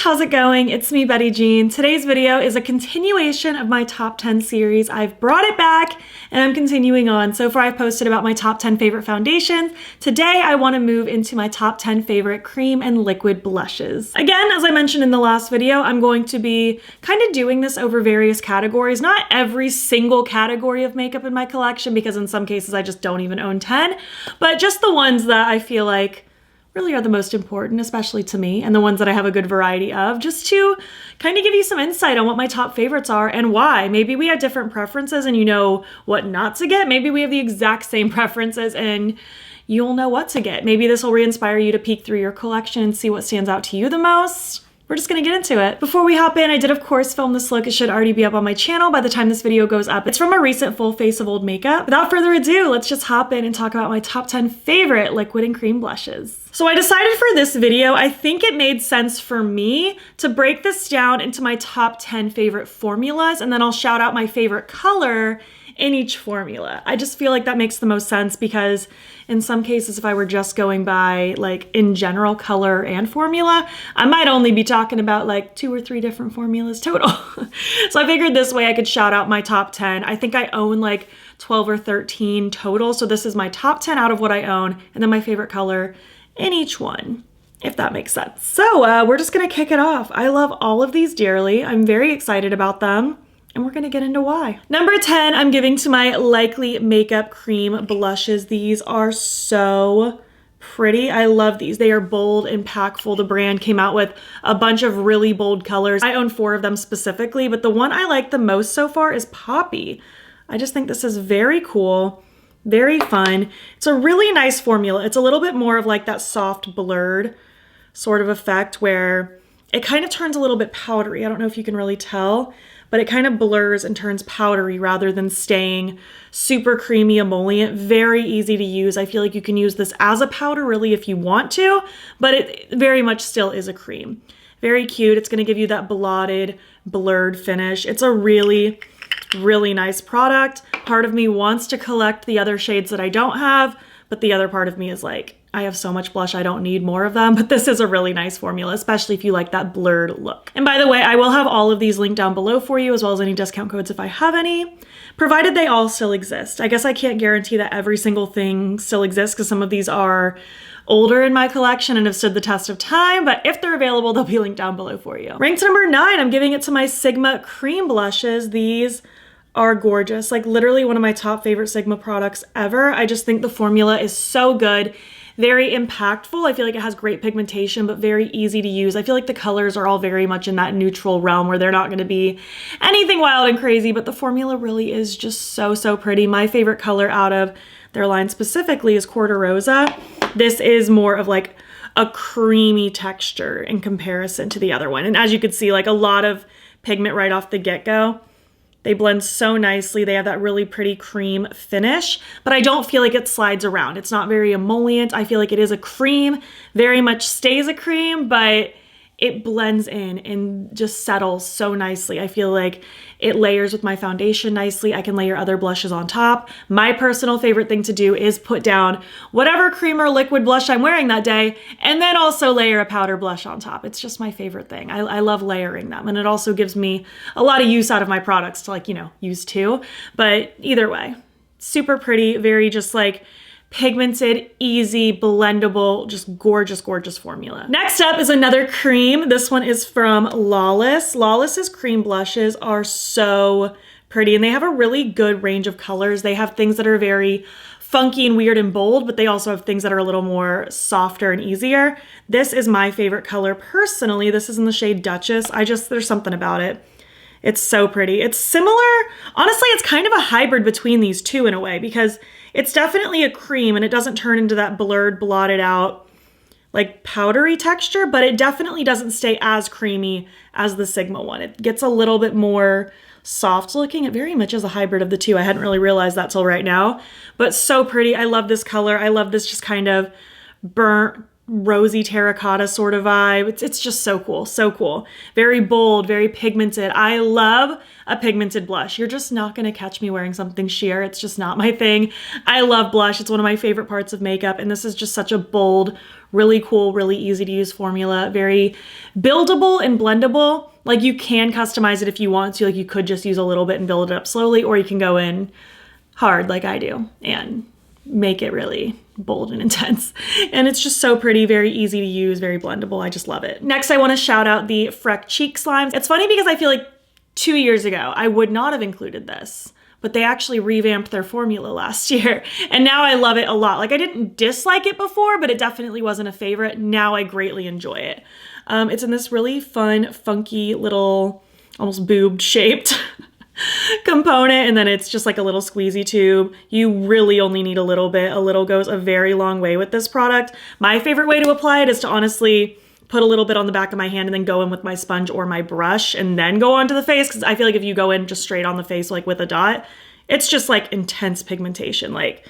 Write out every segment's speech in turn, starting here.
how's it going? It's me, Betty Jean. Today's video is a continuation of my top 10 series. I've brought it back and I'm continuing on. So far I've posted about my top 10 favorite foundations. Today I want to move into my top 10 favorite cream and liquid blushes. Again, as I mentioned in the last video, I'm going to be kind of doing this over various categories. Not every single category of makeup in my collection, because in some cases I just don't even own 10, but just the ones that I feel like really are the most important, especially to me, and the ones that I have a good variety of, just to kind of give you some insight on what my top favorites are and why. Maybe we have different preferences and you know what not to get. Maybe we have the exact same preferences and you'll know what to get. Maybe this will re-inspire you to peek through your collection and see what stands out to you the most. We're just gonna get into it. Before we hop in, I did of course film this look. It should already be up on my channel by the time this video goes up. It's from a recent full face of old makeup. Without further ado, let's just hop in and talk about my top 10 favorite liquid and cream blushes. So I decided for this video, I think it made sense for me to break this down into my top 10 favorite formulas, and then I'll shout out my favorite color in each formula. I just feel like that makes the most sense, because in some cases, if I were just going by like in general color and formula, I might only be talking about like 2 or 3 different formulas total. So I figured this way I could shout out my top 10. I think I own like 12 or 13 total. So this is my top 10 out of what I own, and then my favorite color in each one, if that makes sense. So we're just gonna kick it off. I love all of these dearly. I'm very excited about them, and we're gonna get into why. Number 10, I'm giving to my Likely Makeup Cream Blushes. These are so pretty. I love these. They are bold, impactful. The brand came out with a bunch of really bold colors. I own 4 of them specifically, but the one I like the most so far is Poppy. I just think this is very cool, very fun. It's a really nice formula. It's a little bit more of like that soft blurred sort of effect where it kind of turns a little bit powdery. I don't know if you can really tell, but it kind of blurs and turns powdery rather than staying super creamy emollient. Very easy to use. I feel like you can use this as a powder really if you want to, but it very much still is a cream. Very cute. It's going to give you that blotted, blurred finish. It's a really nice product. Part of me wants to collect the other shades that I don't have, but the other part of me is like, I have so much blush, I don't need more of them. But this is a really nice formula, especially if you like that blurred look. And by the way, I will have all of these linked down below for you, as well as any discount codes if I have any, provided they all still exist. I guess I can't guarantee that every single thing still exists, because some of these are older in my collection and have stood the test of time, but if they're available, they'll be linked down below for you. Ranked number 9, I'm giving it to my Sigma Cream Blushes. These are gorgeous. Like literally one of my top favorite Sigma products ever. I just think the formula is so good. Very impactful. I feel like it has great pigmentation, but very easy to use. I feel like the colors are all very much in that neutral realm where they're not going to be anything wild and crazy, but the formula really is just so pretty. My favorite color out of their line specifically is Quarter Rosa. This is more of like a creamy texture in comparison to the other one. And as you can see, like a lot of pigment right off the get-go. They blend so nicely. They have that really pretty cream finish, but I don't feel like it slides around. It's not very emollient. I feel like it is a cream, very much stays a cream, but it blends in and just settles so nicely. I feel like it layers with my foundation nicely. I can layer other blushes on top. My personal favorite thing to do is put down whatever cream or liquid blush I'm wearing that day, and then also layer a powder blush on top. It's just my favorite thing. I love layering them, and it also gives me a lot of use out of my products to, like, you know, use too. But either way, super pretty, very just like pigmented, easy, blendable, just gorgeous formula. Next up is another cream. This one is from Lawless. Lawless's cream blushes are so pretty, and they have a really good range of colors. They have things that are very funky and weird and bold, but they also have things that are a little more softer and easier. This is my favorite color personally. This is in the shade Duchess. There's something about it. It's so pretty. It's similar, honestly, it's kind of a hybrid between these two in a way, because it's definitely a cream and it doesn't turn into that blurred, blotted out, like powdery texture, but it definitely doesn't stay as creamy as the Sigma one. It gets a little bit more soft looking. It very much is a hybrid of the two. I hadn't really realized that till right now, but so pretty. I love this color. I love this just kind of burnt rosy terracotta sort of vibe. It's just so cool, so cool. Very bold, very pigmented. I love a pigmented blush. You're just not gonna catch me wearing something sheer. It's just not my thing. I love blush. It's one of my favorite parts of makeup, and this is just such a bold, really cool, really easy to use formula. Very buildable and blendable. Like, you can customize it if you want to. Like, you could just use a little bit and build it up slowly, or you can go in hard like I do and make it really bold and intense. And it's just so pretty, very easy to use, very blendable. I just love it. Next, I want to shout out the Freck Cheek Slimes. It's funny because I feel like 2 years ago, I would not have included this, but they actually revamped their formula last year. And now I love it a lot. Like, I didn't dislike it before, but it definitely wasn't a favorite. Now I greatly enjoy it. It's in this really fun, funky little, almost boobed shaped component, and then it's just like a little squeezy tube. You really only need a little bit. A little goes a very long way with this product. My favorite way to apply it is to honestly put a little bit on the back of my hand and then go in with my sponge or my brush and then go onto the face, because I feel like if you go in just straight on the face like with a dot, it's just like intense pigmentation. Like,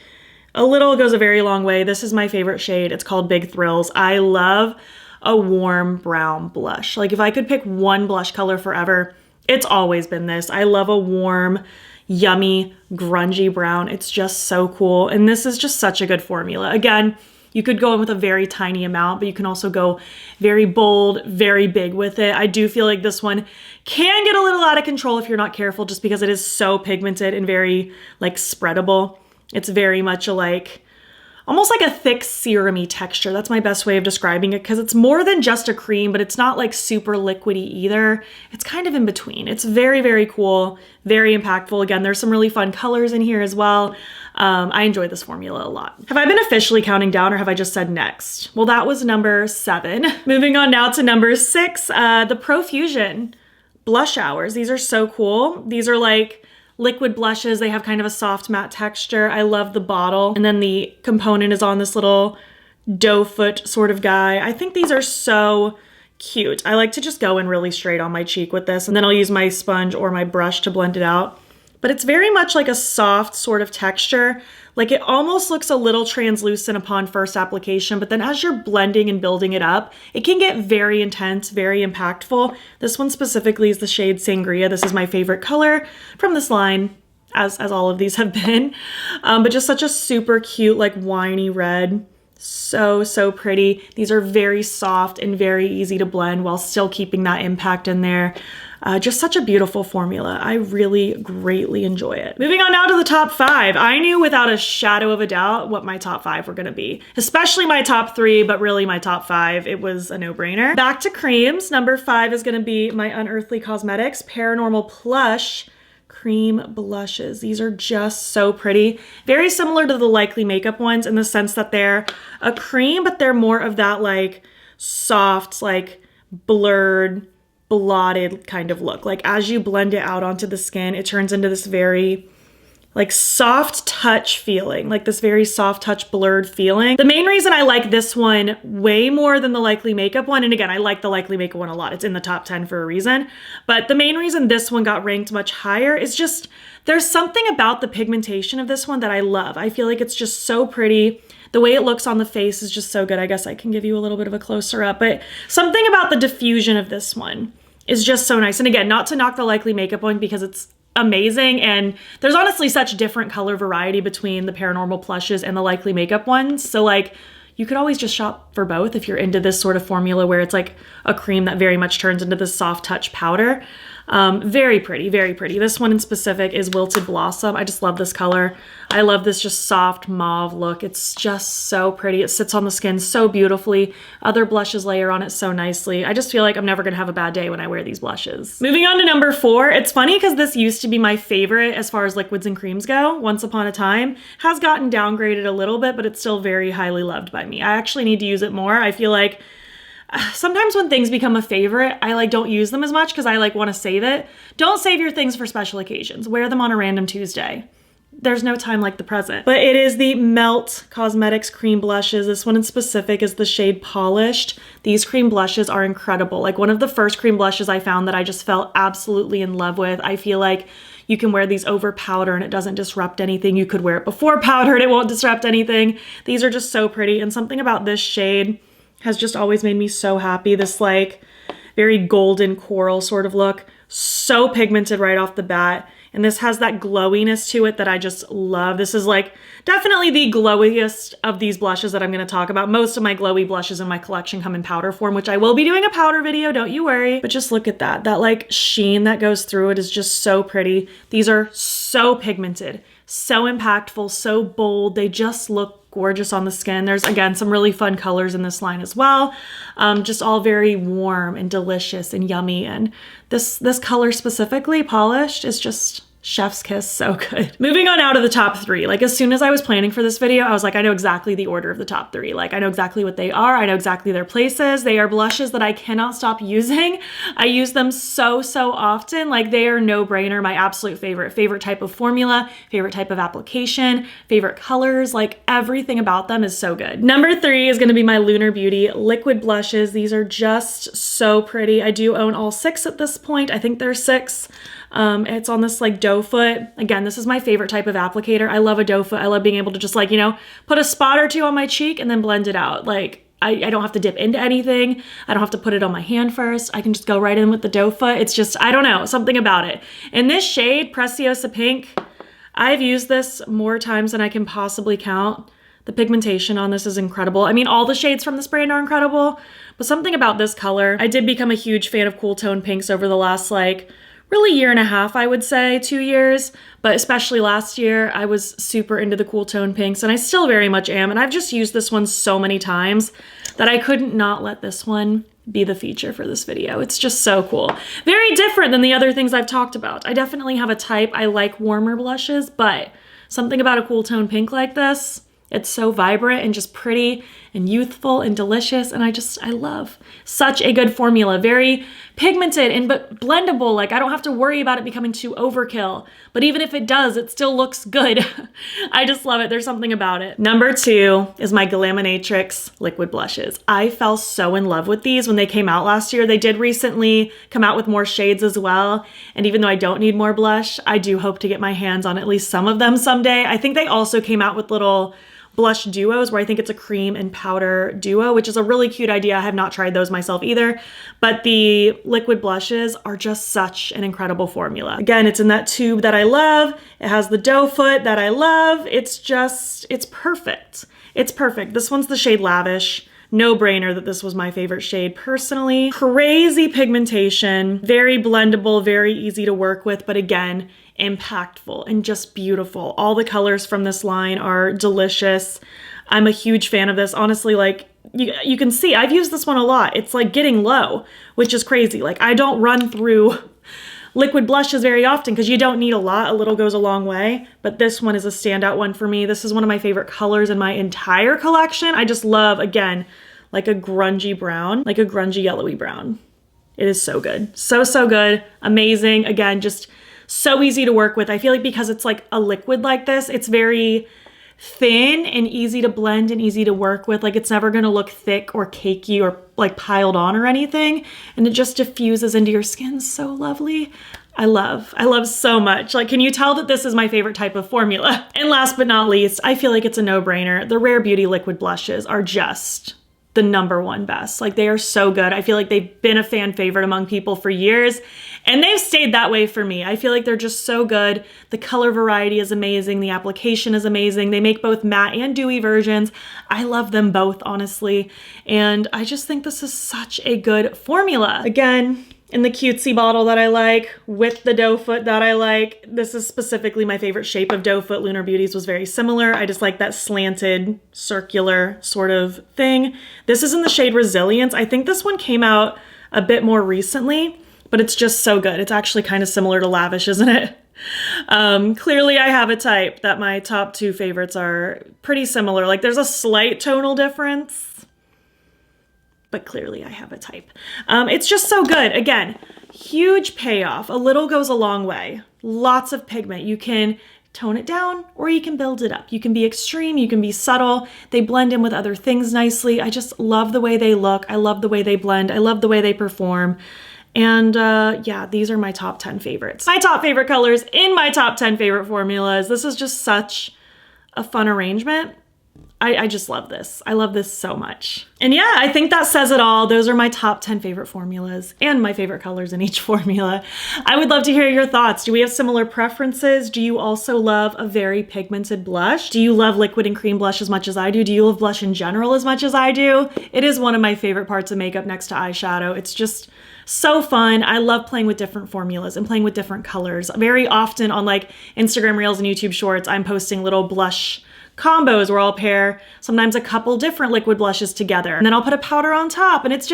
a little goes a very long way. This is my favorite shade. It's called Big Thrills. I love a warm brown blush. Like, if I could pick one blush color forever, it's always been this. I love a warm, yummy, grungy brown. It's just so cool. And this is just such a good formula. Again, you could go in with a very tiny amount, but you can also go very bold, very big with it. I do feel like this one can get a little out of control if you're not careful, just because it is so pigmented and very like spreadable. It's very much a like, almost like a thick serum-y texture. That's my best way of describing it, because it's more than just a cream, but it's not like super liquidy either. It's kind of in between. It's very, very cool, very impactful. Again, there's some really fun colors in here as well. I enjoy this formula a lot. Have I been officially counting down, or have I just said next? Well, that was number 7. Moving on now to number 6, the Profusion Blush Hours. These are so cool. These are like liquid blushes. They have kind of a soft matte texture. I love the bottle. And then the component is on this little doe foot sort of guy. I think these are so cute. I like to just go in really straight on my cheek with this, and then I'll use my sponge or my brush to blend it out. But it's very much like a soft sort of texture. Like, it almost looks a little translucent upon first application, but then as you're blending and building it up, it can get very intense, very impactful. This one specifically is the shade Sangria. This is my favorite color from this line, as all of these have been. But just such a super cute, like winey red. So, so pretty. These are very soft and very easy to blend while still keeping that impact in there. Just such a beautiful formula. I really greatly enjoy it. Moving on now to the top 5. I knew without a shadow of a doubt what my top 5 were gonna be, especially my top 3, but really my top 5. It was a no-brainer. Back to creams. Number 5 is gonna be my Unearthly Cosmetics Paranormal Plush Cream Blushes. These are just so pretty. Very similar to the Likely Makeup ones in the sense that they're a cream, but they're more of that like soft, like blurred, blotted kind of look. Like, as you blend it out onto the skin, it turns into this very like soft touch feeling, like this very soft touch blurred feeling. The main reason I like this one way more than the Likely Makeup one, and again, I like the Likely Makeup one a lot. It's in the top 10 for a reason. But the main reason this one got ranked much higher is just, there's something about the pigmentation of this one that I love. I feel like it's just so pretty. The way it looks on the face is just so good. I guess I can give you a little bit of a closer up, but something about the diffusion of this one is just so nice. And again, not to knock the Likely Makeup one because it's amazing, and there's honestly such different color variety between the Paranormal Plushes and the Likely Makeup ones. So like, you could always just shop for both if you're into this sort of formula where it's like a cream that very much turns into this soft touch powder. Very pretty, very pretty. This one in specific is Wilted Blossom. I just love this color. I love this just soft mauve look. It's just so pretty. It sits on the skin so beautifully. Other blushes layer on it so nicely. I just feel like I'm never gonna have a bad day when I wear these blushes. Moving on to number 4. It's funny because this used to be my favorite as far as liquids and creams go. Once upon a time. Has gotten downgraded a little bit, but it's still very highly loved by me. I actually need to use it more. I feel like sometimes when things become a favorite, I like don't use them as much because I like want to save it. Don't save your things for special occasions. Wear them on a random Tuesday. There's no time like the present. But it is the Melt Cosmetics cream blushes. This one in specific is the shade Polished. These cream blushes are incredible. Like, one of the first cream blushes I found that I just fell absolutely in love with. I feel like you can wear these over powder and it doesn't disrupt anything. You could wear it before powder and it won't disrupt anything. These are just so pretty, and something about this shade has just always made me so happy. This like very golden coral sort of look. So pigmented right off the bat. And this has that glowiness to it that I just love. This is like definitely the glowiest of these blushes that I'm going to talk about. Most of my glowy blushes in my collection come in powder form, which I will be doing a powder video, don't you worry. But just look at that. That like sheen that goes through it is just so pretty. These are so pigmented, so impactful, so bold. They just look gorgeous on the skin. There's again some really fun colors in this line as well. Just all very warm and delicious and yummy. And this color specifically, polished, is just chef's kiss, so good. Moving on out of the top three, like as soon as I was planning for this video, I was like, I know exactly the order of the top three. Like I know exactly what they are. I know exactly their places. They are blushes that I cannot stop using. I use them so often. Like they are no brainer. My absolute favorite type of formula, favorite type of application, favorite colors, like everything about them is so good. Number three is gonna be my Lunar Beauty liquid blushes. These are just so pretty. I do own all 6 at this point. I think there's 6. It's on this like doe foot. Again, this is my favorite type of applicator. I love a doe foot. I love being able to just like, you know, put a spot or two on my cheek and then blend it out. Like I don't have to dip into anything. I don't have to put it on my hand first. I can just go right in with the doe foot. It's just, I don't know, something about it. And this shade, Preciosa Pink, I've used this more times than I can possibly count. The pigmentation on this is incredible. I mean, all the shades from this brand are incredible, but something about this color, I did become a huge fan of cool tone pinks over the last like really year and a half, I would say, 2 years, but especially last year, I was super into the cool tone pinks, and I still very much am, and I've just used this one so many times that I couldn't not let this one be the feature for this video. It's just so cool. Very different than the other things I've talked about. I definitely have a type. I like warmer blushes, but something about a cool tone pink like this, it's so vibrant and just pretty and youthful and delicious, and I love. Such a good formula, very pigmented and but blendable. Like I don't have to worry about it becoming too overkill, but even if it does, it still looks good. I just love it. There's something about it. Number 2 is my Glaminatrix liquid blushes. I fell so in love with these when they came out last year. They did recently come out with more shades as well, and even though I don't need more blush, I do hope to get my hands on at least some of them someday. I think they also came out with little blush duos where I think it's a cream and powder duo, which is a really cute idea. I have not tried those myself either, but the liquid blushes are just such an incredible formula. Again, it's in that tube that I love. It has the doe foot that I love. It's perfect. It's perfect. This one's the shade Lavish. No brainer that this was my favorite shade personally. Crazy pigmentation, very blendable, very easy to work with, but again, impactful and just beautiful. All the colors from this line are delicious. I'm a huge fan of this. Honestly, like you can see, I've used this one a lot. It's like getting low, which is crazy. Like I don't run through liquid blushes very often because you don't need a lot. A little goes a long way, but this one is a standout one for me. This is one of my favorite colors in my entire collection. I just love, again, like a grungy brown, like a grungy yellowy brown. It is so good. So good. Amazing. Again, just so easy to work with. I feel like because it's like a liquid like this, it's very thin and easy to blend and easy to work with. Like it's never gonna look thick or cakey or like piled on or anything. And it just diffuses into your skin so lovely. I love so much. Like, can you tell that this is my favorite type of formula? And last but not least, I feel like it's a no-brainer. The Rare Beauty liquid blushes are just the #1 best. Like they are so good. I feel like they've been a fan favorite among people for years, and they've stayed that way for me. I feel like they're just so good. The color variety is amazing. The application is amazing. They make both matte and dewy versions. I love them both, honestly. And I just think this is such a good formula. Again, in the cutesy bottle that I like, with the doe foot that I like. This is specifically my favorite shape of doe foot. Lunar Beauty's was very similar. I just like that slanted, circular sort of thing. This is in the shade Resilience. I think this one came out a bit more recently, but it's just so good. It's actually kind of similar to Lavish, isn't it? Clearly I have a type that my top 2 favorites are pretty similar. Like there's a slight tonal difference, but clearly I have a type. It's just so good. Again, huge payoff. A little goes a long way. Lots of pigment. You can tone it down or you can build it up. You can be extreme, you can be subtle. They blend in with other things nicely. I just love the way they look. I love the way they blend. I love the way they perform. And yeah, these are my top 10 favorites. My top favorite colors in my top 10 favorite formulas. This is just such a fun arrangement. I just love this. I love this so much. And yeah, I think that says it all. Those are my top 10 favorite formulas and my favorite colors in each formula. I would love to hear your thoughts. Do we have similar preferences? Do you also love a very pigmented blush? Do you love liquid and cream blush as much as I do? Do you love blush in general as much as I do? It is one of my favorite parts of makeup next to eyeshadow. It's just so fun. I love playing with different formulas and playing with different colors. Very often on like Instagram Reels and YouTube Shorts, I'm posting little blush combos where I'll pair sometimes a couple different liquid blushes together, and then I'll put a powder on top, and it's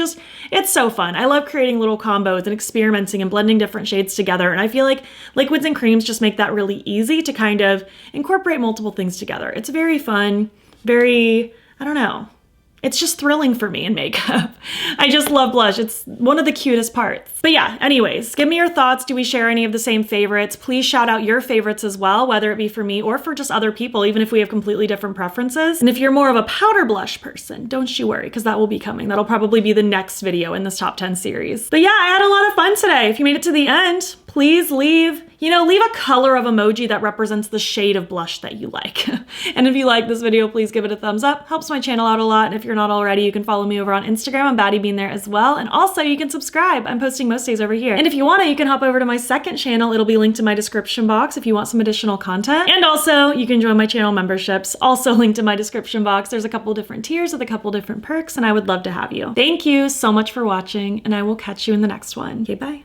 so fun. I love creating little combos and experimenting and blending different shades together, and I feel like liquids and creams just make that really easy to kind of incorporate multiple things together. It's very fun, very, I don't know. It's just thrilling for me in makeup. I just love blush. It's one of the cutest parts. But yeah, anyways, give me your thoughts. Do we share any of the same favorites? Please shout out your favorites as well, whether it be for me or for just other people, even if we have completely different preferences. And if you're more of a powder blush person, don't you worry, because that will be coming. That'll probably be the next video in this top 10 series. But yeah, I had a lot of fun today. If you made it to the end, please leave a color of emoji that represents the shade of blush that you like. And if you like this video, please give it a thumbs up. Helps my channel out a lot. And if you're not already, you can follow me over on Instagram. I'm BATTYBEAN there as well. And also you can subscribe. I'm posting most days over here. And if you want to, you can hop over to my second channel. It'll be linked in my description box if you want some additional content. And also you can join my channel memberships, also linked in my description box. There's a couple different tiers with a couple different perks, and I would love to have you. Thank you so much for watching, and I will catch you in the next one. Okay, bye.